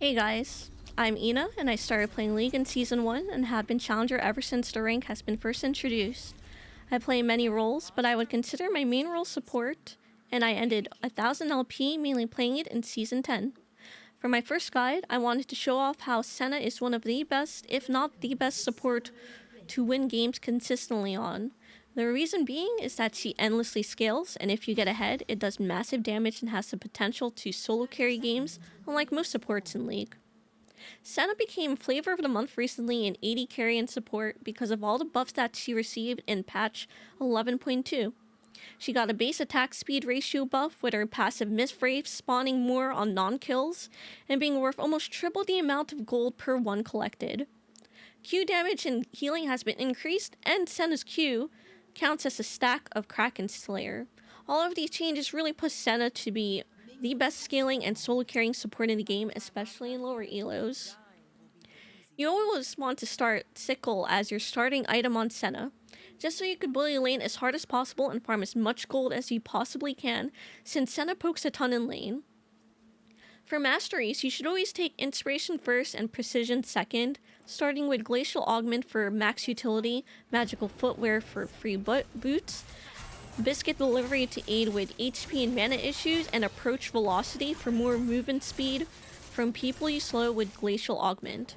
Hey guys, I'm Ina and I started playing League in Season 1 and have been Challenger ever since the rank has been first introduced. I play many roles, but I would consider my main role support, and I ended 1000 LP mainly playing it in Season 10. For my first guide, I wanted to show off how Senna is one of the best, if not the best support to win games consistently on. The reason being is that she endlessly scales, and if you get ahead, it does massive damage and has the potential to solo carry games, unlike most supports in League. Senna became Flavor of the Month recently in 80 carry and support because of all the buffs that she received in patch 11.2. She got a base attack speed ratio buff with her passive Misbrave spawning more on non-kills and being worth almost triple the amount of gold per one collected. Q damage and healing has been increased, and Senna's Q counts as a stack of Kraken Slayer. All of these changes really push Senna to be the best scaling and solo carrying support in the game, especially in lower elos. You always want to start Sickle as your starting item on Senna, just so you can bully lane as hard as possible and farm as much gold as you possibly can, since Senna pokes a ton in lane. For masteries, you should always take Inspiration first and Precision second, starting with Glacial Augment for max utility, Magical Footwear for free boots, Biscuit Delivery to aid with HP and mana issues, and Approach Velocity for more movement speed from people you slow with Glacial Augment.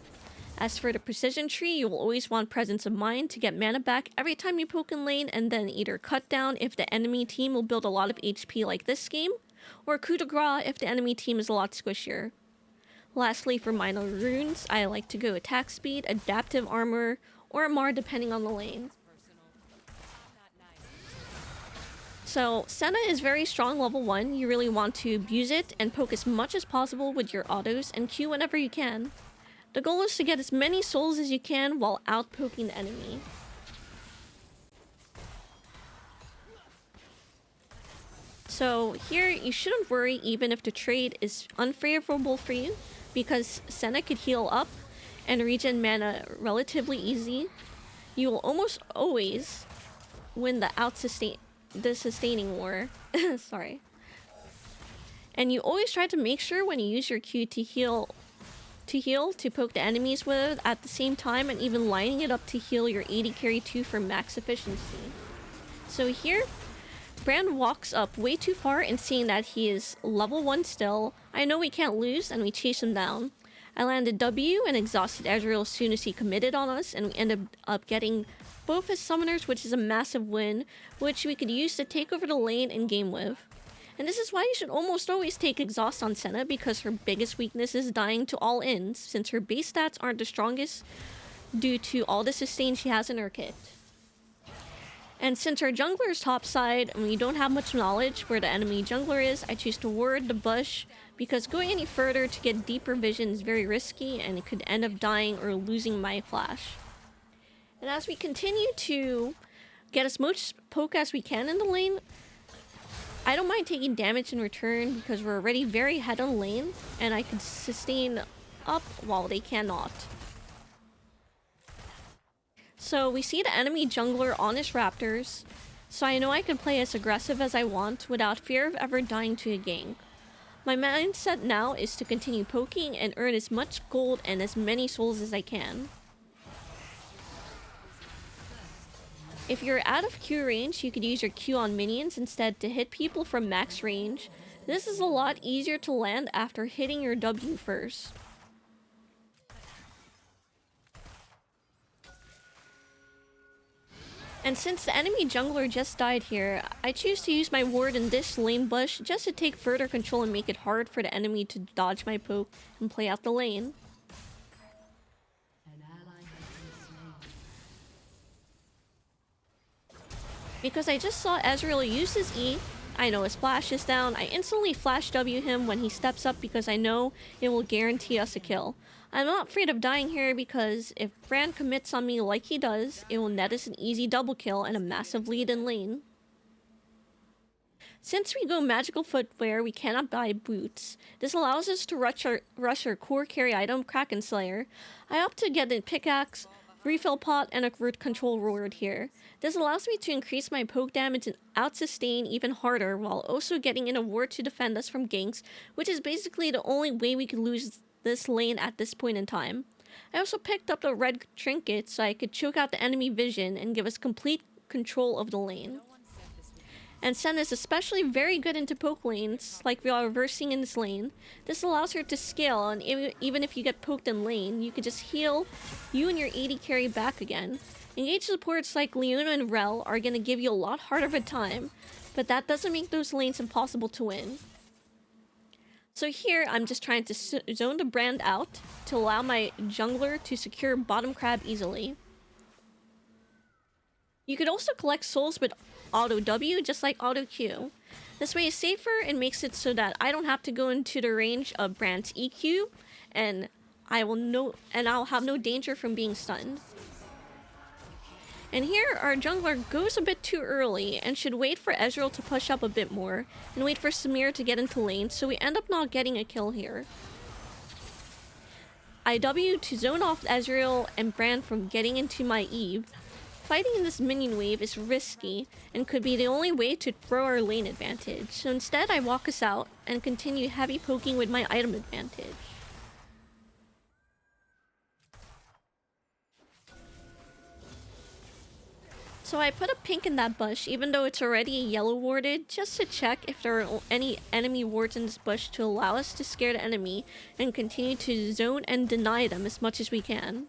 As for the Precision tree, you will always want Presence of Mind to get mana back every time you poke in lane, and then either cut down if the enemy team will build a lot of HP like this game, or coup de grace if the enemy team is a lot squishier. Lastly, for minor runes, I like to go Attack Speed, Adaptive Armor, or Mar depending on the lane. So, Senna is very strong level 1, you really want to abuse it and poke as much as possible with your autos and Q whenever you can. The goal is to get as many souls as you can while out-poking the enemy. So here, you shouldn't worry even if the trade is unfavorable for you, because Senna could heal up and regen mana relatively easy. You will almost always win the sustaining war. Sorry. And you always try to make sure when you use your Q to poke the enemies with it at the same time, and even lining it up to heal your 80 carry too for max efficiency. So here, Brand walks up way too far, and seeing that he is level 1 still, I know we can't lose, and we chase him down. I landed W and exhausted Ezreal as soon as he committed on us, and we ended up getting both his summoners, which is a massive win, which we could use to take over the lane and game with. And this is why you should almost always take Exhaust on Senna, because her biggest weakness is dying to all ins, since her base stats aren't the strongest due to all the sustain she has in her kit. And since our jungler is topside and we don't have much knowledge where the enemy jungler is, I choose to ward the bush, because going any further to get deeper vision is very risky and it could end up dying or losing my flash. And as we continue to get as much poke as we can in the lane, I don't mind taking damage in return because we're already very ahead on lane and I can sustain up while they cannot. So we see the enemy jungler on his raptors, so I know I can play as aggressive as I want without fear of ever dying to a gank. My mindset now is to continue poking and earn as much gold and as many souls as I can. If you're out of Q range, you could use your Q on minions instead to hit people from max range. This is a lot easier to land after hitting your W first. And since the enemy jungler just died here, I choose to use my ward in this lane bush just to take further control and make it hard for the enemy to dodge my poke and play out the lane. Because I just saw Ezreal use his E, I know his flash is down, I instantly flash W him when he steps up because I know it will guarantee us a kill. I'm not afraid of dying here because if Brand commits on me like he does, it will net us an easy double kill and a massive lead in lane. Since we go Magical Footwear, we cannot buy boots. This allows us to rush our core carry item, Kraken Slayer. I opt to get a pickaxe, refill pot, and a root control reward here. This allows me to increase my poke damage and out-sustain even harder while also getting in a ward to defend us from ganks, which is basically the only way we could lose this lane at this point in time. I also picked up the red trinket so I could choke out the enemy vision and give us complete control of the lane. And Senna is especially very good into poke lanes, like we are reversing in this lane. This allows her to scale, and even if you get poked in lane, you can just heal you and your AD carry back again. Engaged supports like Leona and Rel are going to give you a lot harder of a time, but that doesn't make those lanes impossible to win. So here, I'm just trying to zone the brand out to allow my jungler to secure bottom crab easily. You could also collect souls with auto W, just like auto Q. This way is safer and makes it so that I don't have to go into the range of Brand's EQ, and I'll have no danger from being stunned. And here, our jungler goes a bit too early and should wait for Ezreal to push up a bit more and wait for Samir to get into lane, so we end up not getting a kill here. I W to zone off Ezreal and Brand from getting into my Eve. Fighting in this minion wave is risky and could be the only way to throw our lane advantage, so instead I walk us out and continue heavy poking with my item advantage. So I put a pink in that bush, even though it's already yellow warded, just to check if there are any enemy wards in this bush to allow us to scare the enemy and continue to zone and deny them as much as we can.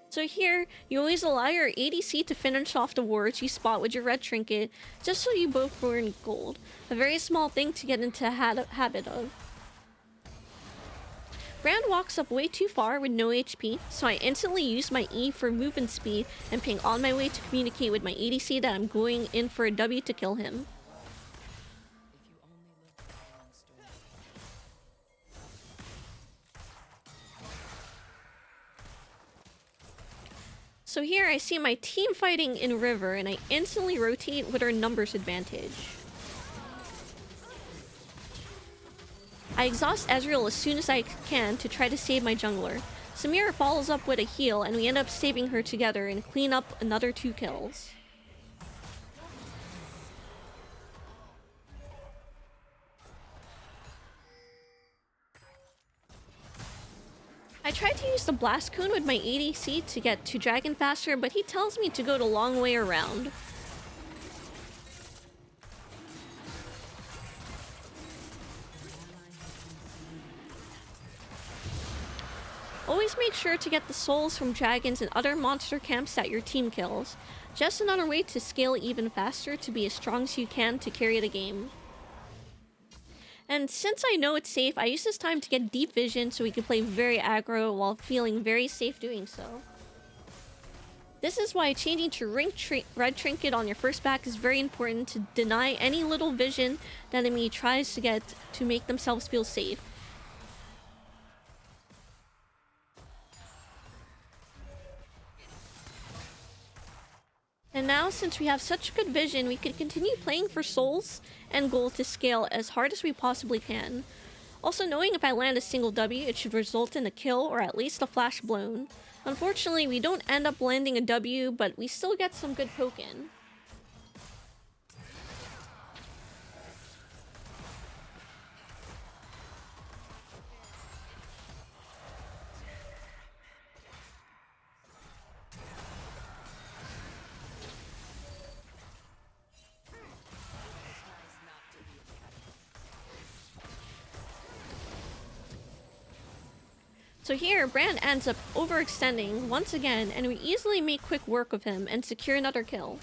So here, you always allow your ADC to finish off the wards you spot with your red trinket, just so you both burn gold. A very small thing to get into a habit of. Brand walks up way too far with no HP, so I instantly use my E for movement speed and ping on my way to communicate with my ADC that I'm going in for a W to kill him. So here I see my team fighting in river and I instantly rotate with our numbers advantage. I exhaust Ezreal as soon as I can to try to save my jungler. Samira follows up with a heal and we end up saving her together and clean up another 2 kills. I tried to use the blast cone with my ADC to get to dragon faster, but he tells me to go the long way around. Always make sure to get the souls from dragons and other monster camps that your team kills. Just another way to scale even faster to be as strong as you can to carry the game. And since I know it's safe, I use this time to get deep vision so we can play very aggro while feeling very safe doing so. This is why changing to red trinket on your first back is very important to deny any little vision the enemy tries to get to make themselves feel safe. And now, since we have such good vision, we can continue playing for souls and gold to scale as hard as we possibly can. Also, knowing if I land a single W, it should result in a kill or at least a flash blown. Unfortunately, we don't end up landing a W, but we still get some good poke in. So here, Brand ends up overextending once again, and we easily make quick work of him and secure another kill.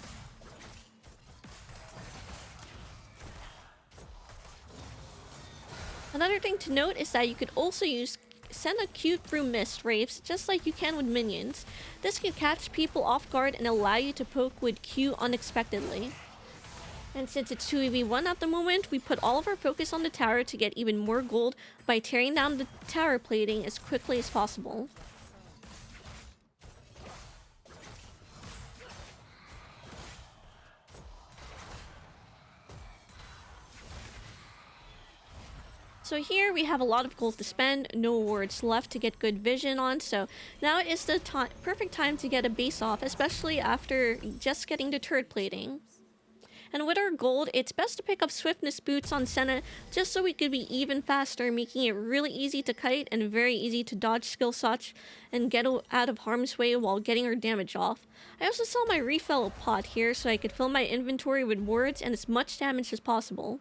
Another thing to note is that you could also send a Q through mist waves just like you can with minions. This can catch people off guard and allow you to poke with Q unexpectedly. And since it's 2v1 at the moment, we put all of our focus on the tower to get even more gold by tearing down the tower plating as quickly as possible. So here we have a lot of gold to spend, no wards left to get good vision on, so now is the perfect time to get a base off, especially after just getting the turret plating. And with our gold, it's best to pick up Swiftness boots on Senna just so we could be even faster, making it really easy to kite and very easy to dodge skill shots and get out of harm's way while getting our damage off. I also sell my refill pot here so I could fill my inventory with wards and as much damage as possible.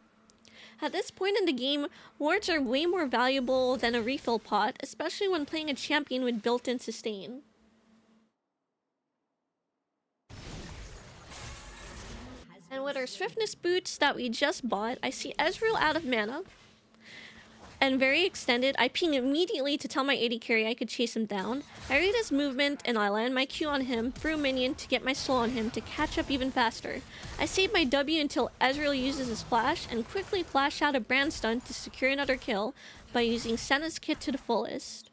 At this point in the game, wards are way more valuable than a refill pot, especially when playing a champion with built-in sustain. And with our Swiftness boots that we just bought, I see Ezreal out of mana and very extended. I ping immediately to tell my AD carry I could chase him down. I read his movement and I land my Q on him through a minion to get my soul on him to catch up even faster. I save my W until Ezreal uses his flash and quickly flash out a brand stun to secure another kill by using Senna's kit to the fullest.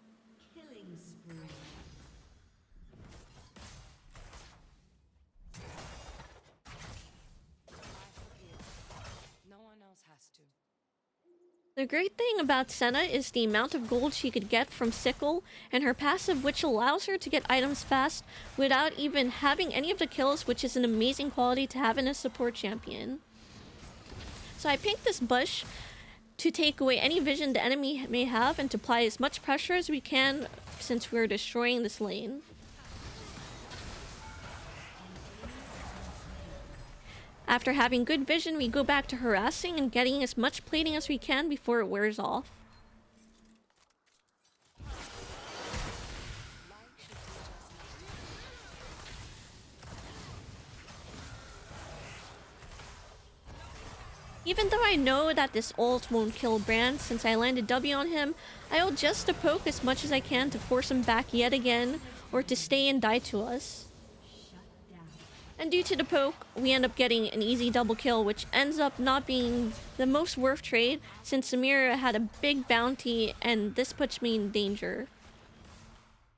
The great thing about Senna is the amount of gold she could get from Sickle and her passive, which allows her to get items fast without even having any of the kills, which is an amazing quality to have in a support champion. So I pinked this bush to take away any vision the enemy may have and to apply as much pressure as we can since we're destroying this lane. After having good vision, we go back to harassing and getting as much plating as we can before it wears off. Even though I know that this ult won't kill Brand since I landed W on him, I ult just to poke as much as I can to force him back yet again or to stay and die to us. And due to the poke, we end up getting an easy double kill, which ends up not being the most worth trade since Samira had a big bounty and this puts me in danger.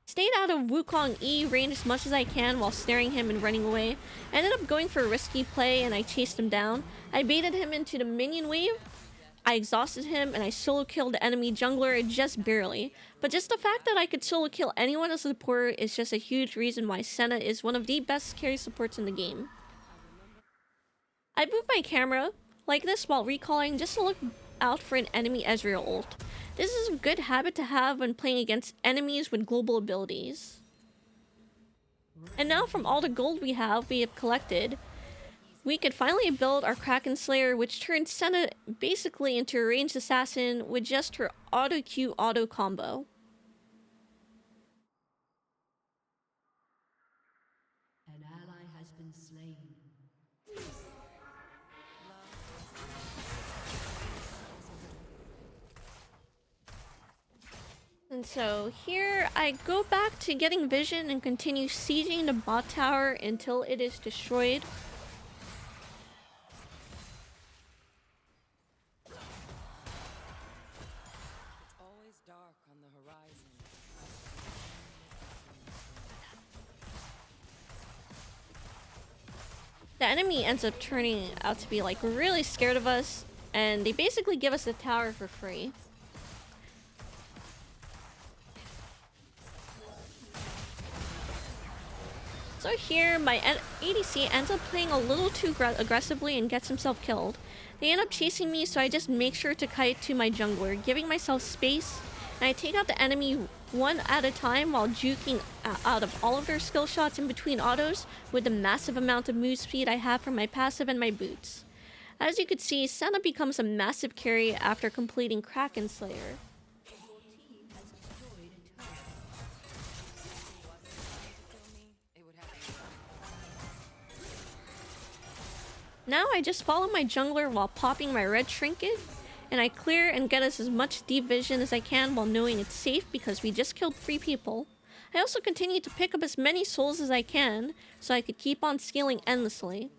Stayed out of Wukong E range as much as I can while snaring him and running away. I ended up going for a risky play and I chased him down. I baited him into the minion wave. I exhausted him and I solo killed the enemy jungler just barely. But just the fact that I could solo kill anyone as a supporter is just a huge reason why Senna is one of the best carry supports in the game. I move my camera like this while recalling just to look out for an enemy Ezreal ult. This is a good habit to have when playing against enemies with global abilities. And now from all the gold we have collected, we could finally build our Kraken Slayer, which turns Senna basically into a ranged assassin with just her auto Q auto combo. An ally has been slain. And so here I go back to getting vision and continue sieging the bot tower until it is destroyed. The enemy ends up turning out to be like really scared of us, and they basically give us the tower for free. So here, my ADC ends up playing a little too aggressively and gets himself killed. They end up chasing me, so I just make sure to kite to my jungler, giving myself space, and I take out the enemy one at a time while juking out of all of their skill shots in between autos with the massive amount of move speed I have from my passive and my boots. As you could see, Senna becomes a massive carry after completing Kraken Slayer. Now I just follow my jungler while popping my red trinket, and I clear and get us as much deep vision as I can while knowing it's safe because we just killed 3 people. I also continue to pick up as many souls as I can so I could keep on scaling endlessly.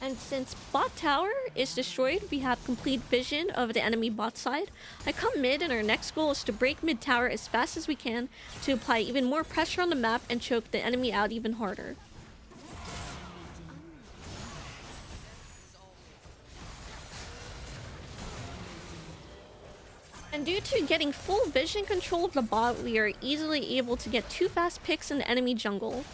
And since bot tower is destroyed, we have complete vision of the enemy bot side. I come mid and our next goal is to break mid tower as fast as we can to apply even more pressure on the map and choke the enemy out even harder. And due to getting full vision control of the bot, we are easily able to get 2 fast picks in the enemy jungle.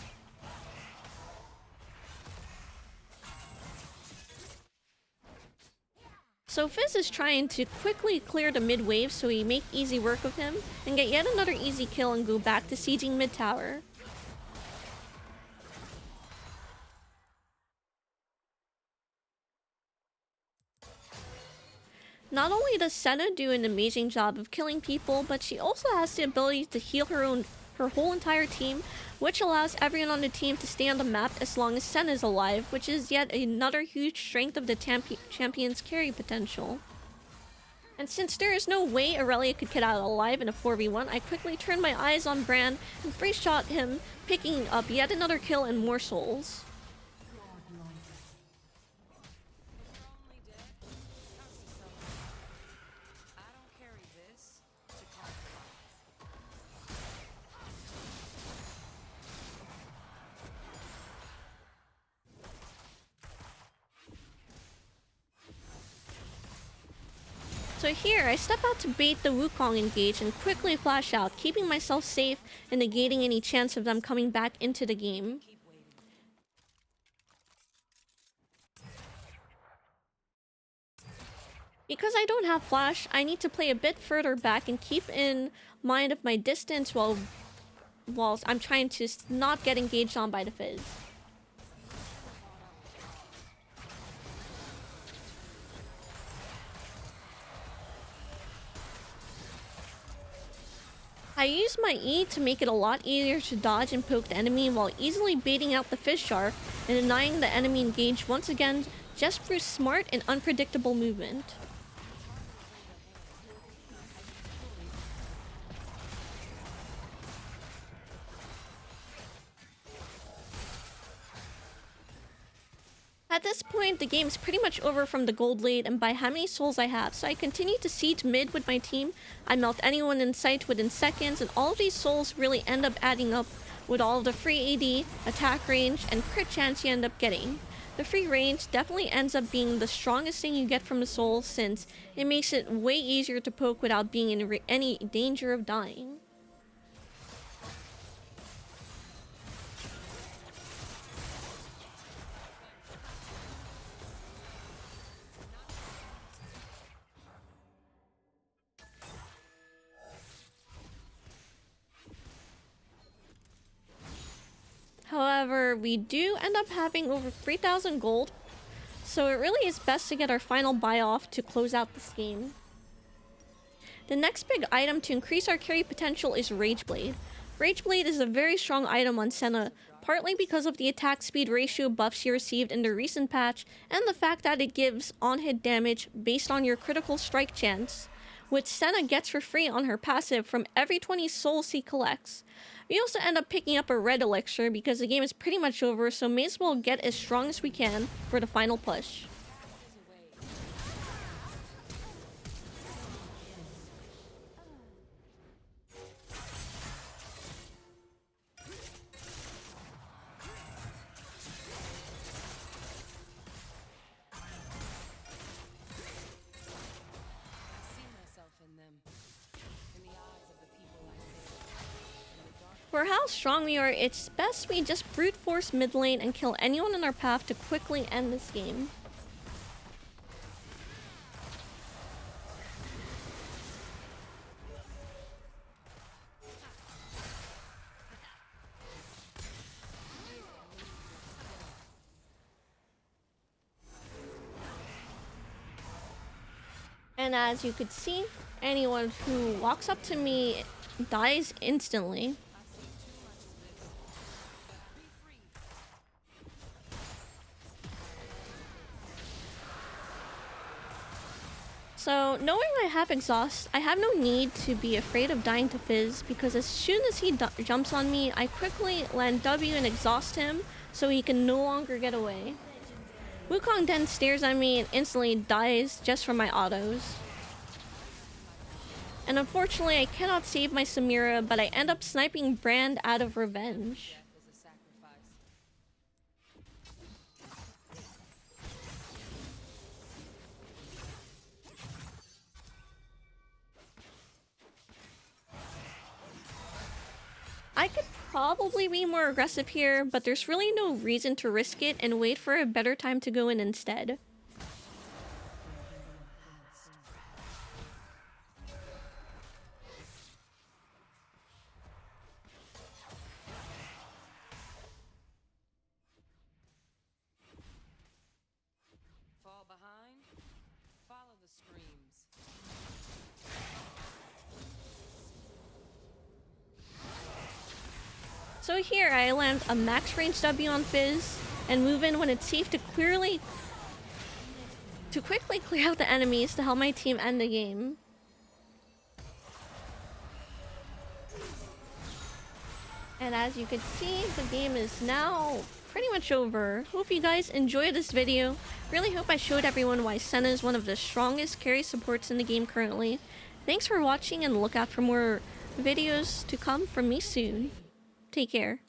So Fizz is trying to quickly clear the mid wave so we make easy work of him and get yet another easy kill and go back to sieging mid tower. Not only does Senna do an amazing job of killing people, but she also has the ability to heal her whole entire team, which allows everyone on the team to stay on the map as long as Senna is alive, which is yet another huge strength of the champion's carry potential. And since there is no way Aurelia could get out alive in a 4v1, I quickly turned my eyes on Brand and free shot him, picking up yet another kill and more souls. So here, I step out to bait the Wukong engage and quickly flash out, keeping myself safe and negating any chance of them coming back into the game. Because I don't have flash, I need to play a bit further back and keep in mind of my distance while I'm trying to not get engaged on by the Fizz. I use my E to make it a lot easier to dodge and poke the enemy while easily baiting out the Fizz Shark and denying the enemy engage once again just through smart and unpredictable movement. At this point, the game's pretty much over from the gold late and by how many souls I have, so I continue to siege mid with my team. I melt anyone in sight within seconds, and all of these souls really end up adding up with all of the free AD, attack range, and crit chance you end up getting. The free range definitely ends up being the strongest thing you get from the souls, since it makes it way easier to poke without being in any danger of dying. However, we do end up having over 3,000 gold, so it really is best to get our final buy off to close out this game. The next big item to increase our carry potential is Rageblade. Rageblade is a very strong item on Senna, partly because of the attack speed ratio buff she received in the recent patch and the fact that it gives on-hit damage based on your critical strike chance, which Senna gets for free on her passive from every 20 souls she collects. We also end up picking up a red elixir because the game is pretty much over, so may as well get as strong as we can for the final push. For how strong we are, it's best we just brute force mid lane and kill anyone in our path to quickly end this game. And as you could see, anyone who walks up to me dies instantly. So, knowing I have exhaust, I have no need to be afraid of dying to Fizz, because as soon as he jumps on me, I quickly land W and exhaust him so he can no longer get away. Wukong then stares at me and instantly dies just from my autos. And unfortunately, I cannot save my Samira, but I end up sniping Brand out of revenge. I could probably be more aggressive here, but there's really no reason to risk it and wait for a better time to go in instead. So here I land a max range W on Fizz and move in when it's safe to quickly clear out the enemies to help my team end the game. And as you can see, the game is now pretty much over. Hope you guys enjoyed this video. Really hope I showed everyone why Senna is one of the strongest carry supports in the game currently. Thanks for watching and look out for more videos to come from me soon. Take care.